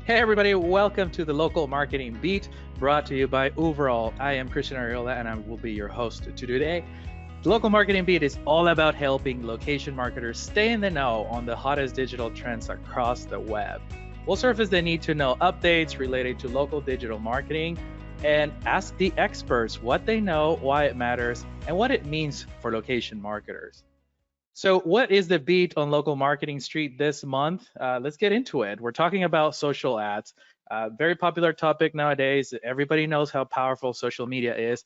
Hey everybody, welcome to the Local Marketing Beat, brought to you by Uberall. I am Christian Ariola and I will be your host today. The Local Marketing Beat is all about helping location marketers stay in the know on the hottest digital trends across the web. We'll surface the need to know updates related to local digital marketing and ask the experts what they know, why it matters, and what it means for location marketers. So what is the beat on Local Marketing Street this month? Let's get into it. We're talking about social ads. Very popular topic nowadays. Everybody knows how powerful social media is.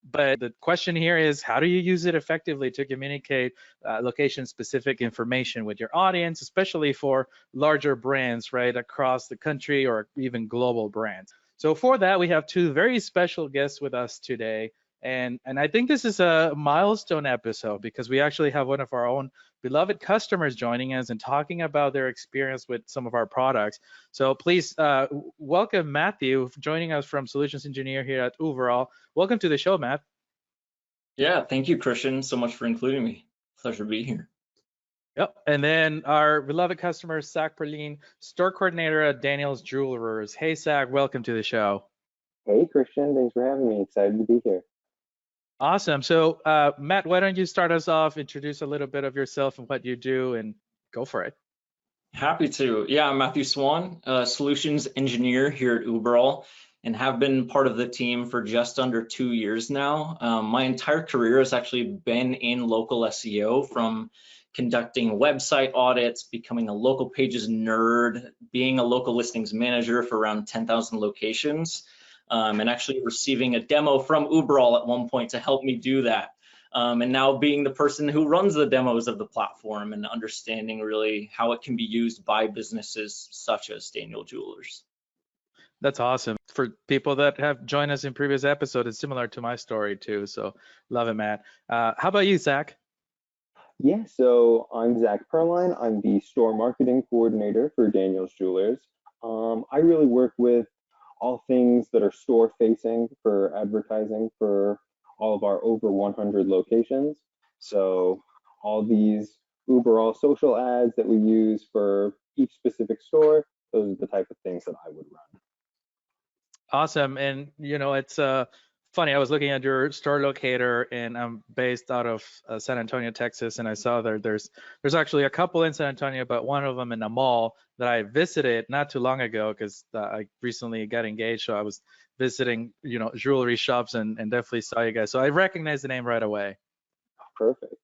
But the question here is, how do you use it effectively to communicate location-specific information with your audience, especially for larger brands, right, across the country or even global brands? So for that, we have two very special guests with us today. And I think this is a milestone episode because we actually have one of our own beloved customers joining us and talking about their experience with some of our products. So please welcome Matthew, joining us from Solutions Engineer here at Uberall. Welcome to the show, Matt. Yeah, thank you, Christian, so much for including me. Pleasure to be here. Yep. And then our beloved customer, Zach Perline, store coordinator at Daniel's Jewelers. Hey, Zach, welcome to the show. Hey, Christian, thanks for having me. Excited to be here. Awesome. So, Matt, why don't you start us off, introduce a little bit of yourself and what you do, and go for it. Happy to. Yeah, I'm Matthew Swan, Solutions Engineer here at Uberall, and have been part of the team for just under 2 years now. My entire career has actually been in local SEO, from conducting website audits, becoming a local pages nerd, being a local listings manager for around 10,000 locations, and actually receiving a demo from Uberall at one point to help me do that. And now being the person who runs the demos of the platform and understanding really how it can be used by businesses such as Daniel Jewelers. That's awesome. For people that have joined us in previous episodes, it's similar to my story too. So love it, Matt. How about you, Zach? Yeah, so I'm Zach Perline. I'm the store marketing coordinator for Daniel's Jewelers. I really work with all things that are store facing for advertising for all of our over 100 locations. So all these Uberall social ads that we use for each specific store, those are the type of things that I would run. Awesome. And it's funny. I was looking at your store locator, and I'm based out of San Antonio, Texas, and I saw there's actually a couple in San Antonio, but one of them in a mall that I visited not too long ago because I recently got engaged, so I was visiting jewelry shops and definitely saw you guys. So I recognized the name right away. Perfect.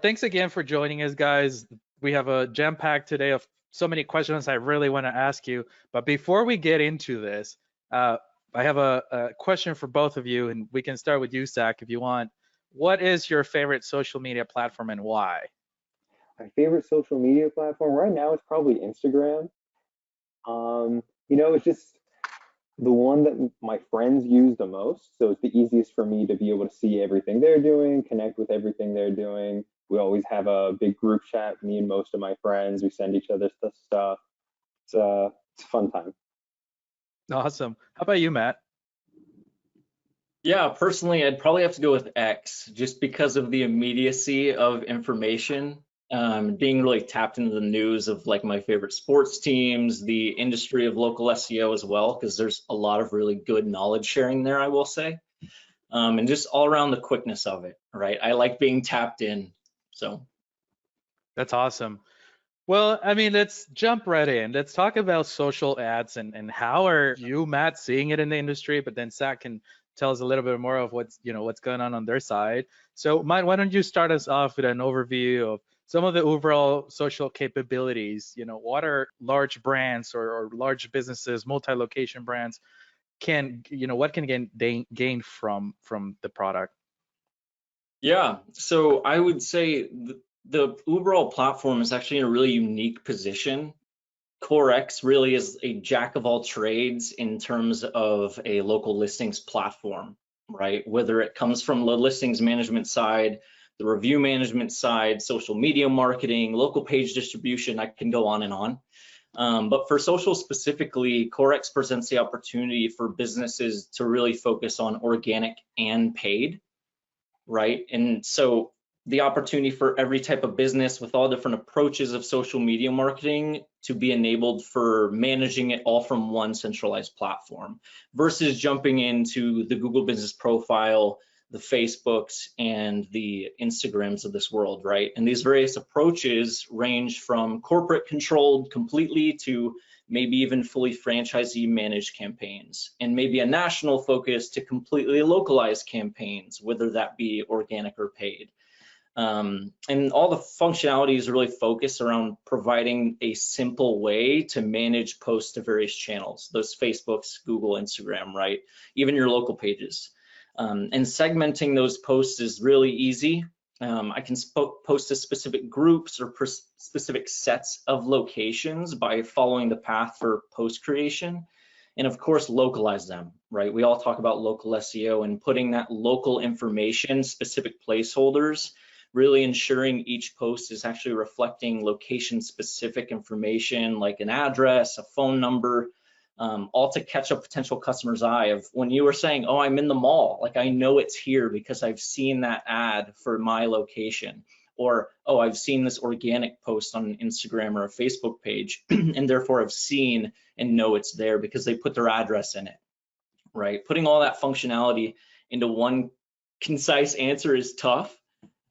Thanks again for joining us, guys. We have a jam-packed today of so many questions I really want to ask you. But before we get into this, I have a question for both of you, and we can start with you, Zach, if you want. What is your favorite social media platform and why? My favorite social media platform right now is probably Instagram. It's just the one that my friends use the most. So it's the easiest for me to be able to see everything they're doing, connect with everything they're doing. We always have a big group chat, me and most of my friends. We send each other stuff. It's a fun time. Awesome. How about you, Matt? Yeah, personally, I'd probably have to go with X just because of the immediacy of information. Being really tapped into the news of like my favorite sports teams, the industry of local SEO as well, because there's a lot of really good knowledge sharing there, I will say. And just all around the quickness of it, right? I like being tapped in, so. That's awesome. Well, I mean, let's jump right in. Let's talk about social ads and how are you, Matt, seeing it in the industry, but then Zach can tell us a little bit more of what's going on their side. So, Matt, why don't you start us off with an overview of some of the overall social capabilities? What are large brands or large businesses, multi-location brands what can gain from the product? Yeah, so I would say the Uberall platform is actually in a really unique position. CoreX really is a jack of all trades in terms of a local listings platform, right? Whether it comes from the listings management side, the review management side, social media marketing, local page distribution, I can go on and on. But for social specifically, CoreX presents the opportunity for businesses to really focus on organic and paid, right? And so the opportunity for every type of business with all different approaches of social media marketing to be enabled for managing it all from one centralized platform versus jumping into the Google Business Profile, the Facebooks, and the Instagrams of this world, right? And these various approaches range from corporate controlled completely to maybe even fully franchisee managed campaigns, and maybe a national focus to completely localized campaigns, whether that be organic or paid. And all the functionality is really focused around providing a simple way to manage posts to various channels, those Facebooks, Google, Instagram, right? Even your local pages. And segmenting those posts is really easy. I can post to specific groups or specific sets of locations by following the path for post creation. And of course, localize them, right? We all talk about local SEO and putting that local information, specific placeholders, really ensuring each post is actually reflecting location specific information like an address, a phone number, all to catch a potential customer's eye of when you were saying, oh, I'm in the mall, like I know it's here because I've seen that ad for my location. Or, oh, I've seen this organic post on an Instagram or a Facebook page and therefore have seen and know it's there because they put their address in it, right? Putting all that functionality into one concise answer is tough,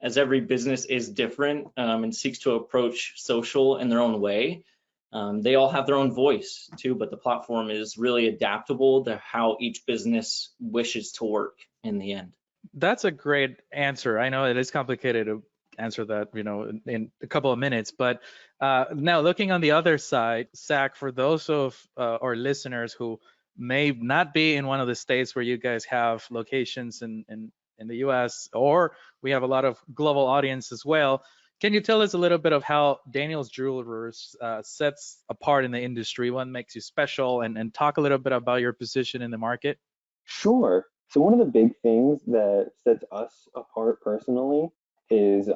as every business is different and seeks to approach social in their own way. They all have their own voice too, but the platform is really adaptable to how each business wishes to work in the end. That's a great answer. I know it is complicated to answer that, in a couple of minutes, but now looking on the other side, Zach, for those of our listeners who may not be in one of the states where you guys have locations in the US, or we have a lot of global audience as well. Can you tell us a little bit of how Daniel's Jewelers sets apart in the industry? What makes you special, and talk a little bit about your position in the market? Sure. So one of the big things that sets us apart personally is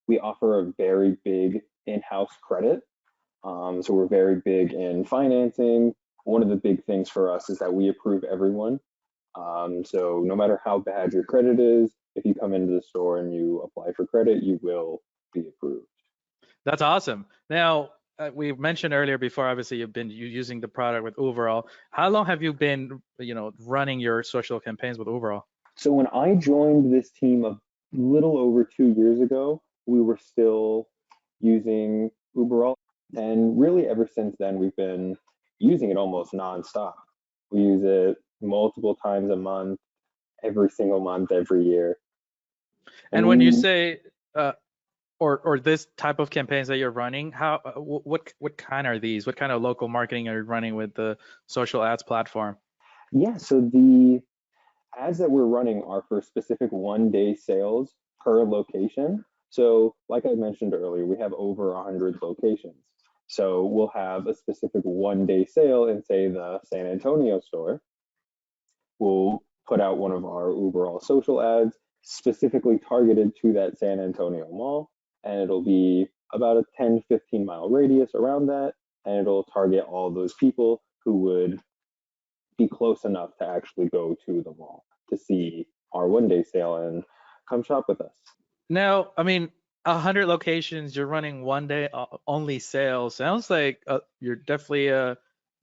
we offer a very big in-house credit. So we're very big in financing. One of the big things for us is that we approve everyone. So no matter how bad your credit is, if you come into the store and you apply for credit, you will be approved. That's awesome. Now, we mentioned earlier before, obviously you've been using the product with Uberall. How long have you been, running your social campaigns with Uberall? So when I joined this team a little over 2 years ago, we were still using Uberall, and really ever since then we've been using it almost nonstop. We use it multiple times a month, every single month, every year. And when you say or this type of campaigns that you're running, how what kind are these? What kind of local marketing are you running with the social ads platform? Yeah, so the ads that we're running are for specific 1-day sales per location. So like I mentioned earlier, we have over 100 locations. So we'll have a specific 1-day sale in, say, the San Antonio store. We'll put out one of our Uberall social ads specifically targeted to that San Antonio mall, and it'll be about a 10-15 mile radius around that, and it'll target all those people who would be close enough to actually go to the mall to see our 1-day sale and come shop with us. Now, I mean, 100 locations, you're running 1-day only sales. Sounds like you're definitely a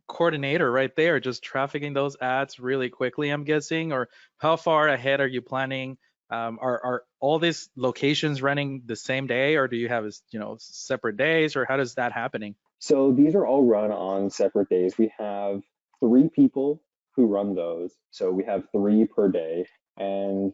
coordinator right there, just trafficking those ads really quickly, I'm guessing. Or how far ahead are you planning? Are all these locations running the same day, or do you have separate days, or how does that happening? So these are all run on separate days. We have 3 people who run those. So we have 3 per day, and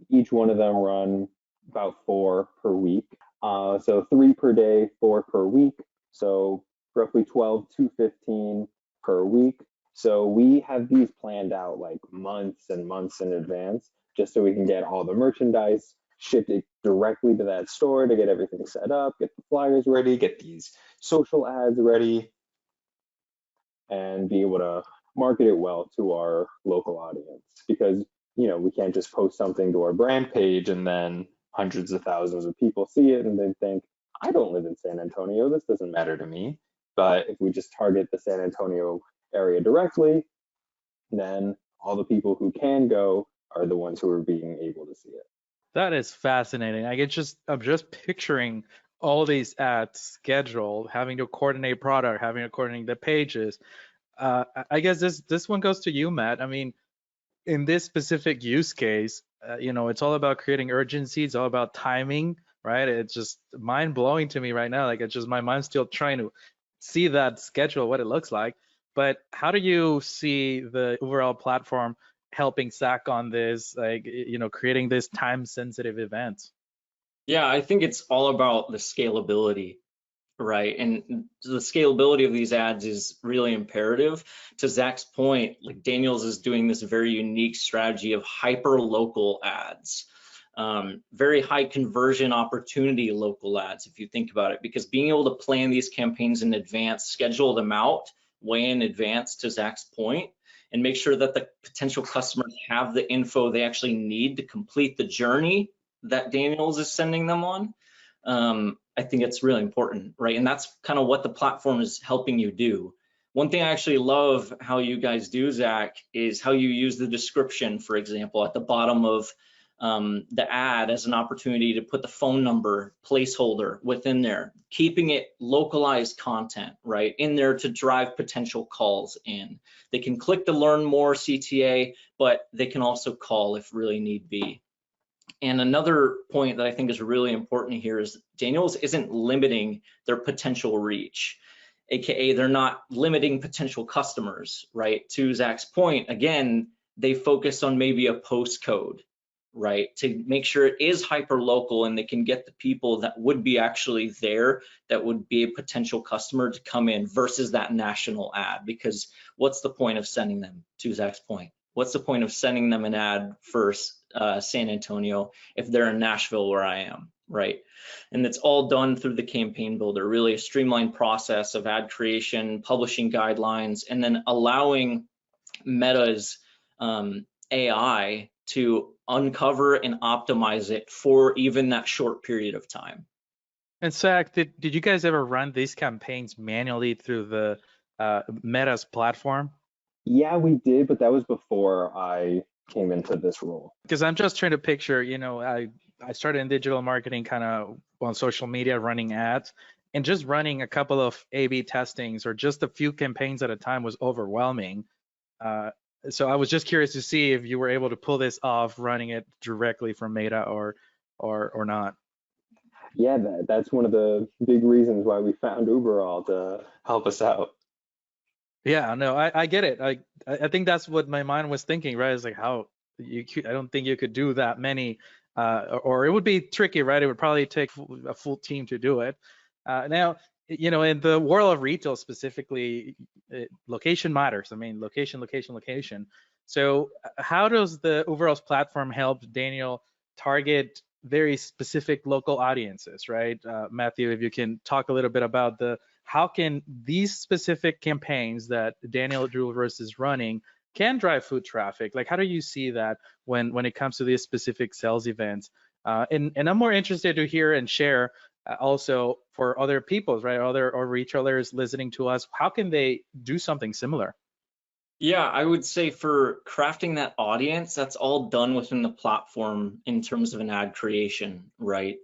each one of them run about 4 per week. So 3 per day, 4 per week. So roughly 12 to 15 per week. So we have these planned out like months and months in advance, just so we can get all the merchandise, shipped it directly to that store to get everything set up, get the flyers ready, get these social ads ready, and be able to market it well to our local audience. Because, we can't just post something to our brand page and then hundreds of thousands of people see it and then think, I don't live in San Antonio, this doesn't matter to me. But if we just target the San Antonio area directly, then all the people who can go are the ones who are being able to see it. That is fascinating. I'm just picturing all these ads scheduled, having to coordinate product, having to coordinate the pages. I guess this one goes to you, Matt. I mean, in this specific use case, it's all about creating urgency. It's all about timing, right? It's just mind blowing to me right now. Like, it's just my mind's still trying to see that schedule, what it looks like. But how do you see the overall platform helping Zach on this, like, creating this time sensitive event? Yeah, I think it's all about the scalability, right? And the scalability of these ads is really imperative. To Zach's point, like Daniels is doing this very unique strategy of hyper local ads, very high conversion opportunity local ads, if you think about it, because being able to plan these campaigns in advance, schedule them out way in advance, to Zach's point, and make sure that the potential customers have the info they actually need to complete the journey that Daniels is sending them on. I think it's really important, right? And that's kind of what the platform is helping you do. One thing I actually love how you guys do, Zach, is how you use the description, for example, at the bottom of the ad as an opportunity to put the phone number placeholder within there, keeping it localized content, right, in there to drive potential calls in. They can click to learn more CTA, but they can also call if really need be. And another point that I think is really important here is Daniels isn't limiting their potential reach, AKA they're not limiting potential customers, right? To Zach's point, again, they focus on maybe a postcode, right? To make sure it is hyper local and they can get the people that would be actually there, that would be a potential customer to come in versus that national ad. Because what's the point of sending them, to Zach's point? What's the point of sending them an ad for San Antonio if they're in Nashville where I am, right? And it's all done through the campaign builder, really a streamlined process of ad creation, publishing guidelines, and then allowing Meta's AI to uncover and optimize it for even that short period of time. And Zach, did you guys ever run these campaigns manually through the Meta's platform? Yeah, we did, but that was before I came into this role. Because I'm just trying to picture, I started in digital marketing kind of on social media running ads, and just running a couple of A/B testings or just a few campaigns at a time was overwhelming. So I was just curious to see if you were able to pull this off running it directly from Meta or not. Yeah, that's one of the big reasons why we found Uberall to help us out. Yeah, no, I get it. I think that's what my mind was thinking, right? It's like how I don't think you could do that many, or it would be tricky, right? It would probably take a full team to do it. Now, in the world of retail specifically, location matters. I mean, location. So how does the overall platform help Daniel target very specific local audiences, right? Matthew, if you can talk a little bit about how can these specific campaigns that Daniel Jewelers is running can drive foot traffic? Like, how do you see that when it comes to these specific sales events? And I'm more interested to hear and share also for other people, right? Other or retailers listening to us, how can they do something similar? Yeah, I would say for crafting that audience, that's all done within the platform in terms of an ad creation, right?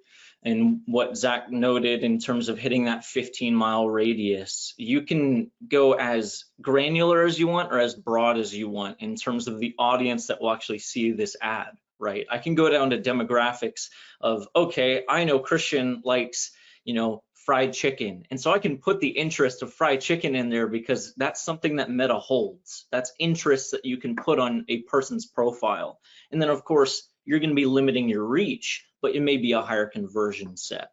And what Zach noted in terms of hitting that 15-mile radius, you can go as granular as you want or as broad as you want in terms of the audience that will actually see this ad, right? I can go down to demographics of, okay, I know Christian likes, fried chicken. And so I can put the interest of fried chicken in there because that's something that Meta holds. That's interest that you can put on a person's profile. And then of course, you're going to be limiting your reach, but it may be a higher conversion set.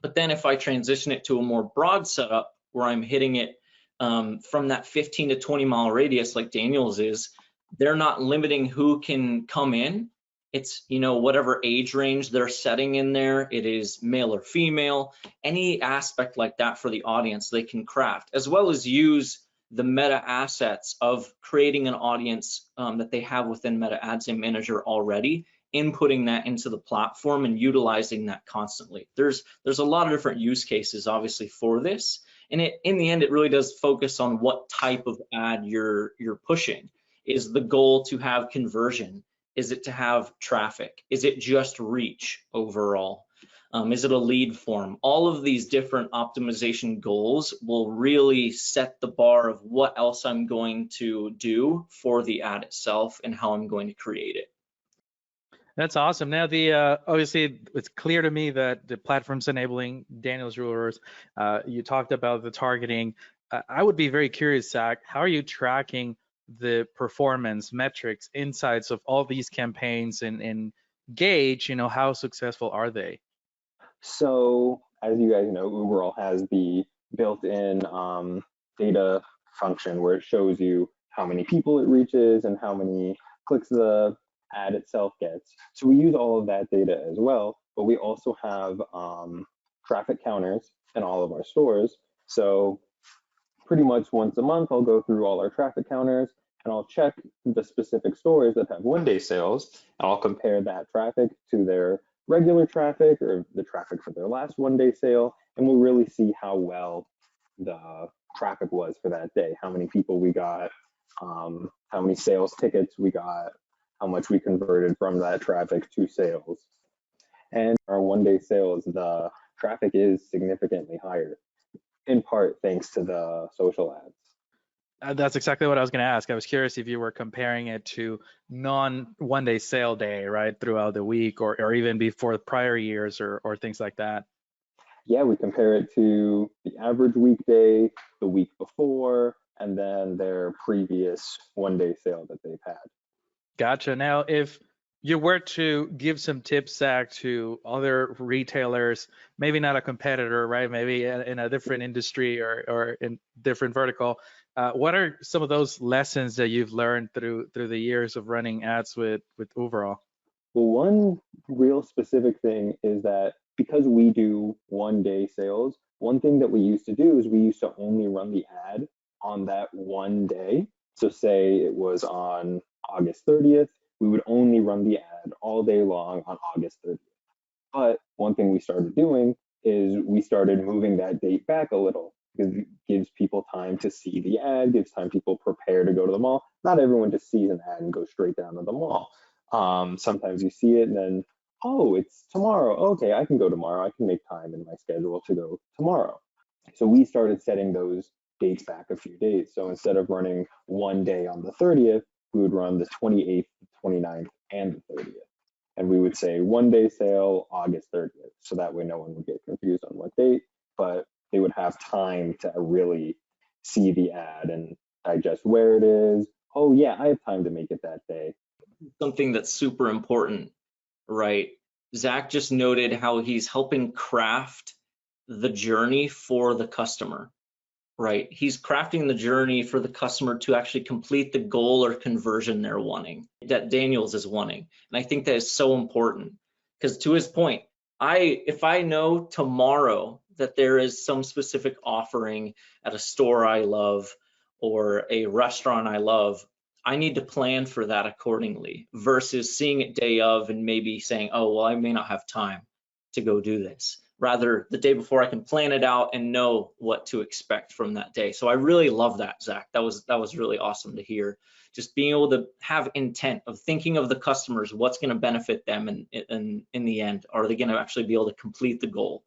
But then if I transition it to a more broad setup where I'm hitting it from that 15 to 20 mile radius like Daniels is, they're not limiting who can come in. It's, whatever age range they're setting in there, it is male or female, any aspect like that for the audience they can craft, as well as use the Meta assets of creating an audience that they have within Meta Ads Manager already, inputting that into the platform and utilizing that constantly. There's a lot of different use cases obviously for this, and in the end it really does focus on what type of ad you're pushing. Is the goal to have conversion? Is it to have traffic? Is it just reach overall? Is it a lead form? All of these different optimization goals will really set the bar of what else I'm going to do for the ad itself and how I'm going to create it. That's awesome. Now, obviously, it's clear to me that the platform's enabling Daniel's Rulers. You talked about the targeting. I would be very curious, Zach, how are you tracking the performance metrics, insights of all these campaigns and gauge, how successful are they? So as you guys know, Uberall has the built-in data function where it shows you how many people it reaches and how many clicks the ad itself gets. So we use all of that data as well, but we also have traffic counters in all of our stores. So pretty much once a month, I'll go through all our traffic counters and I'll check the specific stores that have one-day sales, and I'll compare that traffic to their regular traffic or the traffic for their last one-day sale, and we'll really see how well the traffic was for that day, how many people we got, how many sales tickets we got, how much we converted from that traffic to sales. And our one-day sales, the traffic is significantly higher, in part thanks to the social ads. That's exactly what I was going to ask. I was curious if you were comparing it to non-one-day sale day, right, throughout the week, or even before the prior years, or things like that. Yeah, we compare it to the average weekday, the week before, and then their previous one-day sale that they've had. Gotcha. Now, if you were to give some tips, Zach, to other retailers, maybe not a competitor, right? Maybe in a different industry or in different vertical, what are some of those lessons that you've learned through the years of running ads with Uberall? Well, one real specific thing is that because we do one-day sales, one thing that we used to do is we used to only run the ad on that one day. So say it was on August 30th, we would only run the ad all day long on August 30th. But one thing we started doing is we started moving that date back a little because it gives people time to see the ad, gives time people prepare to go to the mall. Not everyone just sees an ad and goes straight down to the mall. Sometimes you see it and then, oh, it's tomorrow. Okay, I can go tomorrow. I can make time in my schedule to go tomorrow. So we started setting those dates back a few days. So instead of running one day on the 30th, we would run the 28th, 29th, and the 30th. And we would say one-day sale, August 30th. So that way no one would get confused on what date, but they would have time to really see the ad and digest where it is. Oh yeah, I have time to make it that day. Something that's super important, right? Zach just noted how he's helping craft the journey for the customer, right? He's crafting the journey for the customer to actually complete the goal or conversion they're wanting, that Daniels is wanting. And I think that is so important because, to his point, if I know tomorrow that there is some specific offering at a store I love or a restaurant I love, I need to plan for that accordingly versus seeing it day of and maybe saying, oh, well, I may not have time to go do this. Rather, the day before I can plan it out and know what to expect from that day. So I really love that, Zach. That was really awesome to hear. Just being able to have intent of thinking of the customers, what's going to benefit them in the end. Are they going to actually be able to complete the goal?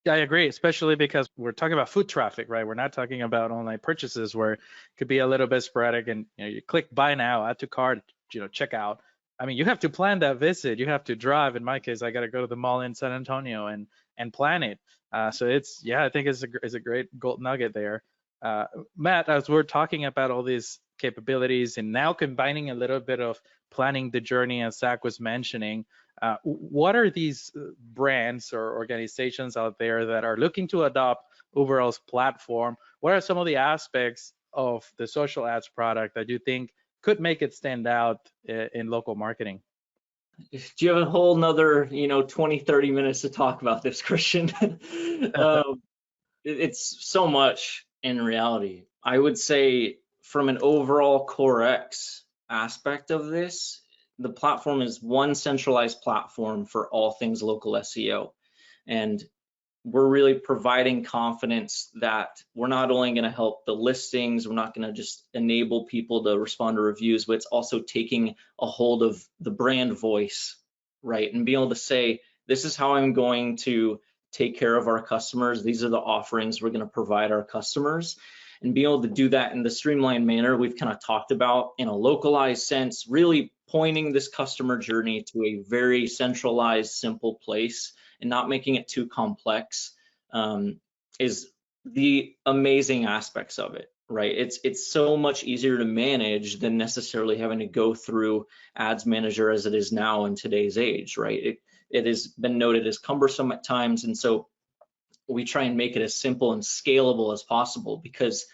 Yeah, I agree, especially because we're talking about foot traffic, right? We're not talking about online purchases where it could be a little bit sporadic and you click buy now, add to cart, check out. I mean, you have to plan that visit. You have to drive. In my case, I got to go to the mall in San Antonio and plan it. So I think it's a great gold nugget there. Matt, as we're talking about all these capabilities and now combining a little bit of planning the journey, as Zach was mentioning, what are these brands or organizations out there that are looking to adopt Uberall's platform? What are some of the aspects of the social ads product that you think could make it stand out in local marketing? Do you have a whole nother 20 30 minutes to talk about this, Christian? It's so much in reality. I would say from an overall Core X aspect of this, the platform is one centralized platform for all things local SEO. And we're really providing confidence that we're not only going to help the listings, we're not going to just enable people to respond to reviews, but it's also taking a hold of the brand voice, right? And being able to say, this is how I'm going to take care of our customers. These are the offerings we're going to provide our customers. And being able to do that in the streamlined manner we've kind of talked about in a localized sense, really pointing this customer journey to a very centralized, simple place and not making it too complex, is the amazing aspects of it, right? It's so much easier to manage than necessarily having to go through Ads Manager as it is now in today's age, right? It has been noted as cumbersome at times, and so we try and make it as simple and scalable as possible, because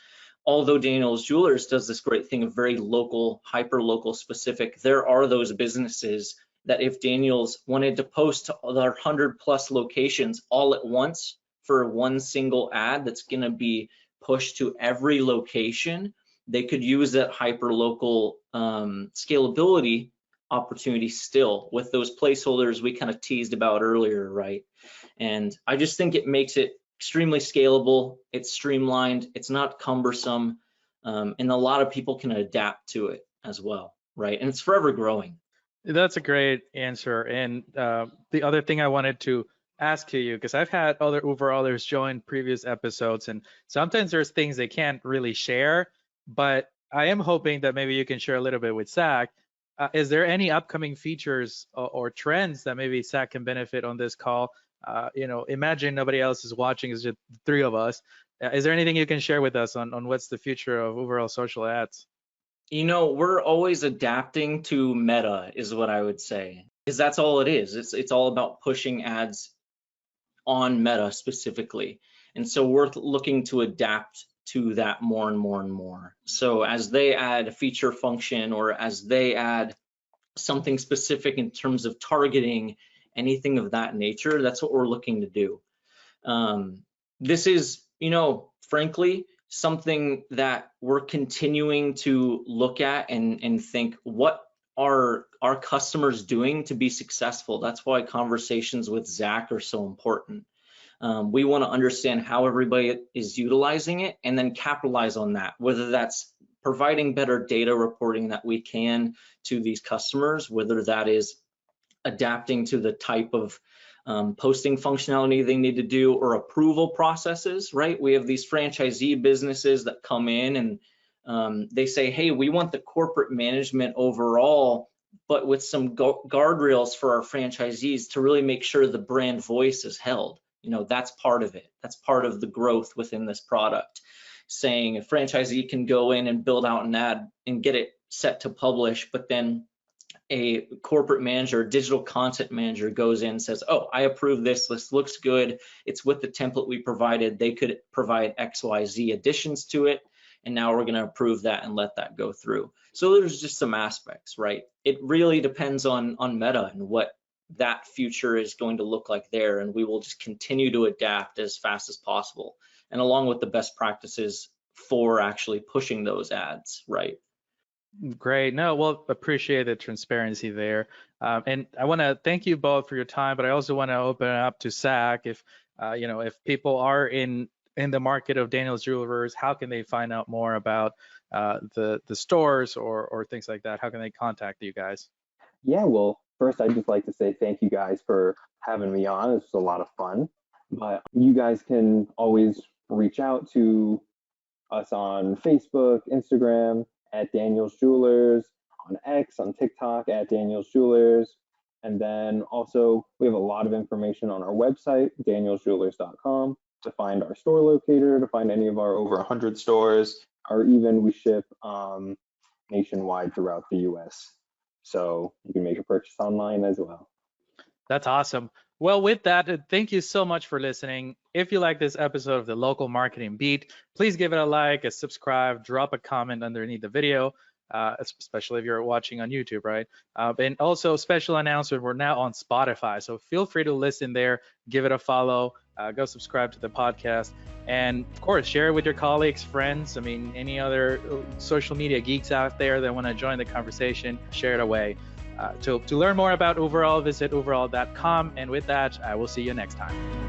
although Daniel's Jewelers does this great thing of very local, hyper local specific, there are those businesses that if Daniel's wanted to post to their 100+ locations all at once for one single ad that's going to be pushed to every location, they could use that hyper local scalability opportunity still with those placeholders we kind of teased about earlier, right? And I just think it makes it extremely scalable, it's streamlined, it's not cumbersome, and a lot of people can adapt to it as well, right? And it's forever growing. That's a great answer. And the other thing I wanted to ask you, because I've had other Uberallers join previous episodes, and sometimes there's things they can't really share, but I am hoping that maybe you can share a little bit with Zach. Is there any upcoming features or trends that maybe Zach can benefit on this call? Imagine nobody else is watching, it's just the three of us. Is there anything you can share with us on what's the future of Uberall social ads? We're always adapting to meta is what I would say, because that's all it is. It's all about pushing ads on meta specifically. And so we're looking to adapt to that more and more and more. So as they add a feature function, or as they add something specific in terms of targeting, anything of that nature, that's what we're looking to do. This is, frankly, something that we're continuing to look at and think, what are our customers doing to be successful? That's why conversations with Zach are so important. We want to understand how everybody is utilizing it and then capitalize on that, whether that's providing better data reporting that we can to these customers, whether that is adapting to the type of posting functionality they need to do, or approval processes, right? We have these franchisee businesses that come in and they say, hey, we want the corporate management overall, but with some guardrails for our franchisees to really make sure the brand voice is held. That's part of it. That's part of the growth within this product. Saying a franchisee can go in and build out an ad and get it set to publish, but then a corporate manager, digital content manager goes in and says, oh, I approve this looks good, it's with the template we provided, they could provide XYZ additions to it, and now we're going to approve that and let that go through. So there's just some aspects, right? It really depends on meta and what that future is going to look like there, and we will just continue to adapt as fast as possible, and along with the best practices for actually pushing those ads, right? Great. No, well, appreciate the transparency there. And I want to thank you both for your time, but I also want to open it up to Zach. If people are in the market of Daniel's Jewelers, how can they find out more about the stores or things like that? How can they contact you guys? Yeah, well, first I'd just like to say thank you guys for having me on. This was a lot of fun. But you guys can always reach out to us on Facebook, Instagram, at Daniel's Jewelers, on X, on TikTok, at Daniel's Jewelers. And then also, we have a lot of information on our website, danielsjewelers.com, to find our store locator, to find any of our over 100 stores, or even we ship nationwide throughout the US. So you can make a purchase online as well. That's awesome. Well, with that, thank you so much for listening. If you like this episode of the Local Marketing Beat, please give it a like, a subscribe, drop a comment underneath the video, especially if you're watching on YouTube, right? And also, special announcement, we're now on Spotify, so feel free to listen there, give it a follow, go subscribe to the podcast, and of course, share it with your colleagues, friends, any other social media geeks out there that want to join the conversation, share it away. To learn more about Uberall, visit uberall.com. And with that, I will see you next time.